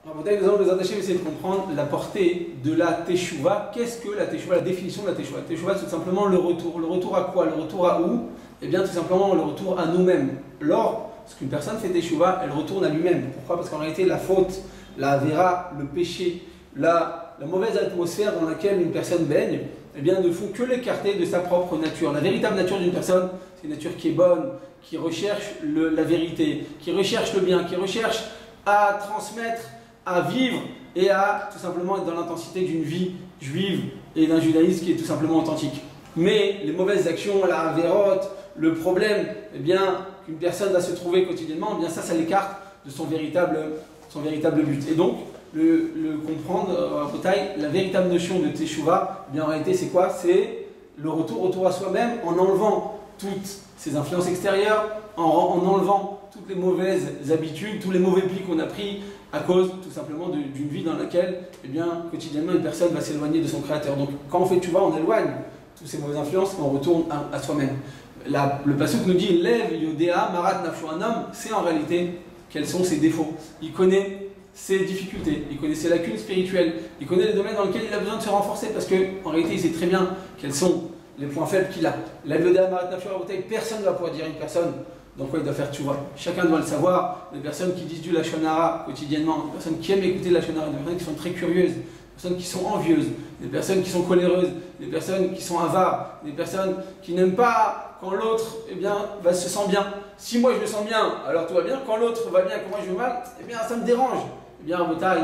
Nous allons nous attacher, essayer de comprendre la portée de la Teshuvah. Qu'est-ce que la Teshuvah, la définition de la Teshuvah? La Teshuvah, c'est tout simplement le retour. Le retour à quoi? Le retour à où? Eh bien, tout simplement le retour à nous-mêmes. Lorsqu'une personne fait Teshuvah, elle retourne à lui-même. Pourquoi? Parce qu'en réalité, la faute, la Avera, le péché, la mauvaise atmosphère dans laquelle une personne baigne, eh bien, ne font que l'écarter de sa propre nature. La véritable nature d'une personne, c'est une nature qui est bonne, qui recherche la vérité, qui recherche le bien, qui recherche à transmettre, à vivre et à tout simplement être dans l'intensité d'une vie juive et d'un judaïsme qui est tout simplement authentique. Mais les mauvaises actions, la avérote, le problème, eh bien, qu'une personne va se trouver quotidiennement, eh bien ça l'écarte de son véritable but. Et donc, le comprendre, la véritable notion de Teshuvah, eh bien en réalité c'est quoi? C'est le retour à soi-même en enlevant toutes ces influences extérieures, en enlevant toutes les mauvaises habitudes, tous les mauvais plis qu'on a pris à cause tout simplement d'une vie dans laquelle eh bien, quotidiennement une personne va s'éloigner de son créateur. Donc quand on fait Teshuvah, on éloigne toutes ces mauvaises influences et on retourne à soi-même. Le pasuk nous dit Lev Yodea Marat Nafshu, un homme sait en réalité quels sont ses défauts. Il connaît ses difficultés, il connaît ses lacunes spirituelles, il connaît les domaines dans lesquels il a besoin de se renforcer parce qu'en réalité il sait très bien quels sont les points faibles qu'il a. Lev Yodea Marat Nafshu, personne ne va pouvoir dire à une personne dans quoi il doit faire Teshuvah. Chacun doit le savoir. Les personnes qui disent du Lashon Hara quotidiennement, les personnes qui aiment écouter le Lashon Hara, des personnes qui sont très curieuses, des personnes qui sont envieuses, des personnes qui sont coléreuses, des personnes qui sont avares, des personnes qui n'aiment pas quand l'autre eh bien, se sent bien. Si moi je me sens bien, alors tout va bien. Quand l'autre va bien et que moi je vais mal, eh bien ça me dérange. Eh bien, en bataille,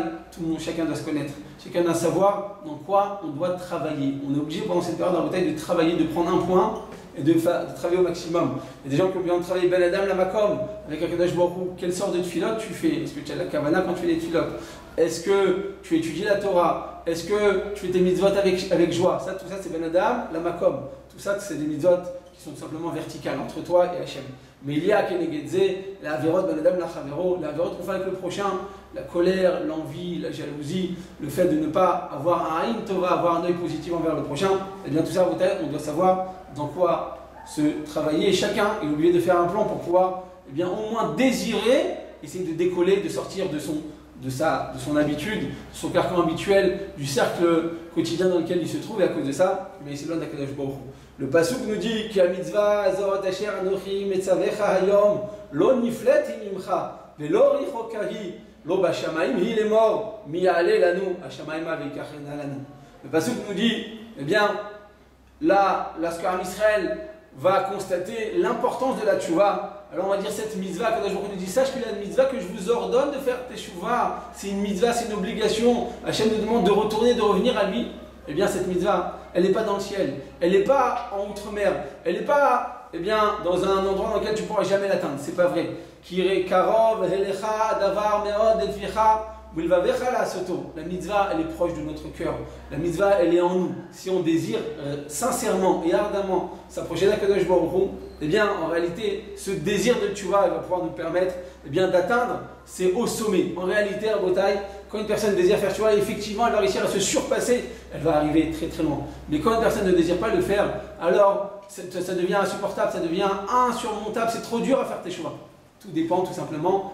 chacun doit se connaître. Chacun doit savoir dans quoi on doit travailler. On est obligé pendant cette période en bataille de travailler, de prendre un point et de travailler au maximum. Il y a des gens qui ont besoin de travailler Ben Adam, la Makom, avec Akadosh Baruch Hu. Quelle sorte de tfilote tu fais? Est-ce que tu as la Kavana quand tu fais des tfilotes? Est-ce que tu étudies la Torah? Est-ce que tu fais tes mitzvot avec joie? Tout ça c'est Ben Adam, la Makom. Tout ça c'est des mitzvot qui sont tout simplement verticales entre toi et Hachem. Mais il y a Kenegedze, la Averot, Ben Adam, la Chavero, la Averot qu'on fait avec le prochain, la colère, l'envie, la jalousie, le fait de ne pas avoir un Haïm Tova, avoir un œil positif envers le prochain. Et bien tout ça, on doit savoir dans quoi se travailler. Et chacun est obligé de faire un plan pour pouvoir eh bien, au moins désirer, essayer de décoller, de sortir de son habitude, de son carcan habituel, du cercle quotidien dans lequel il se trouve. Et à cause de ça, mais il s'éloigne d'Akadosh Baruch Hu. Le pasuk nous dit que la mitzvah azot asher anochi metzavecha hayom lo niflet imimcha velo richokahi lo bashamaim hi lemor mi ya'ale lanu hashamaima veikachena lanu. Le pasuk nous dit, eh bien, là, lorsqu'un Israël va constater l'importance de la teshuvah, alors on va dire cette mitzvah, quand je vous dis, sache que la mitzvah que je vous ordonne de faire teshuvah, c'est une mitzvah, c'est une obligation. Hachem nous demande de retourner, de revenir à lui. Eh bien, cette mitzvah, elle n'est pas dans le ciel, elle n'est pas en outre-mer, elle n'est pas eh bien, dans un endroit dans lequel tu ne pourras jamais l'atteindre. C'est pas vrai. Kire karov, helecha, davar, meod, etvicha. La mitzvah, elle est proche de notre cœur. La mitzvah, elle est en nous. Si on désire sincèrement et ardemment s'approcher d'Akadosh Baruch Hu, eh bien, en réalité, ce désir de teshuvah va pouvoir nous permettre eh bien, d'atteindre ces hauts sommets. En réalité, à Botaï, quand une personne désire faire teshuvah, effectivement, elle va réussir à se surpasser. Elle va arriver très très loin. Mais quand une personne ne désire pas le faire, alors ça devient insupportable, ça devient insurmontable. C'est trop dur à faire teshuvah. Tout dépend tout simplement.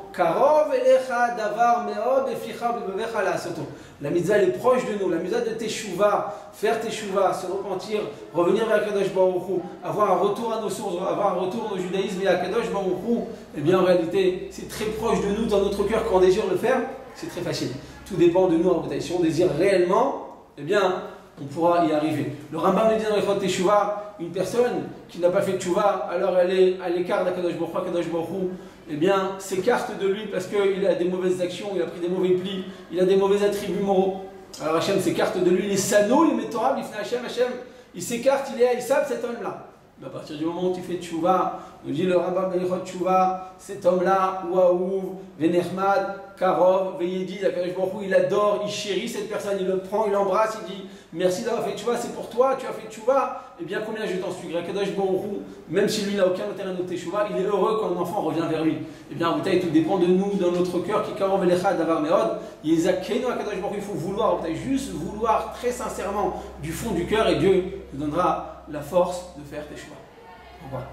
La mitzvah elle est proche de nous. La mitzvah de teshuvah, faire teshuvah, se repentir, revenir vers Kadosh Baruch Hu, avoir un retour à nos sources, avoir un retour au judaïsme et à Kadosh Baruch Hu, eh bien en réalité c'est très proche de nous dans notre cœur quand on désire le faire. C'est très facile. Tout dépend de nous en bataille. Si on désire réellement, eh bien on pourra y arriver. Le Rambam nous dit dans les Chot Teshuvah, une personne qui n'a pas fait teshuvah, alors elle est à l'écart d'Akadosh Baruch Hu, eh bien, s'écarte de lui parce qu'il a des mauvaises actions, il a pris des mauvais plis, il a des mauvais attributs moraux. Alors Hachem s'écarte de lui, il est sano, il est métorable, il fait Hachem, il s'écarte, il est haïssable cet homme-là. Mais à partir du moment où tu fais teshuvah, nous dit le Rambam Belichot teshuvah, cet homme-là, Ouaouv, Venermad, Karov, Veyedi, il adore, il chérit cette personne, il le prend, il l'embrasse, il dit merci d'avoir fait teshuvah, c'est pour toi, tu as fait teshuvah, et bien combien je t'en suis, même si lui n'a aucun intérêt de teshuvah, il est heureux quand un enfant revient vers lui. Et bien en bataille, tout dépend de nous, dans notre cœur, qui Karov Elecha Davar Meod, il faut vouloir, juste vouloir très sincèrement du fond du cœur, et Dieu nous donnera la force de faire teshuvah. Au revoir.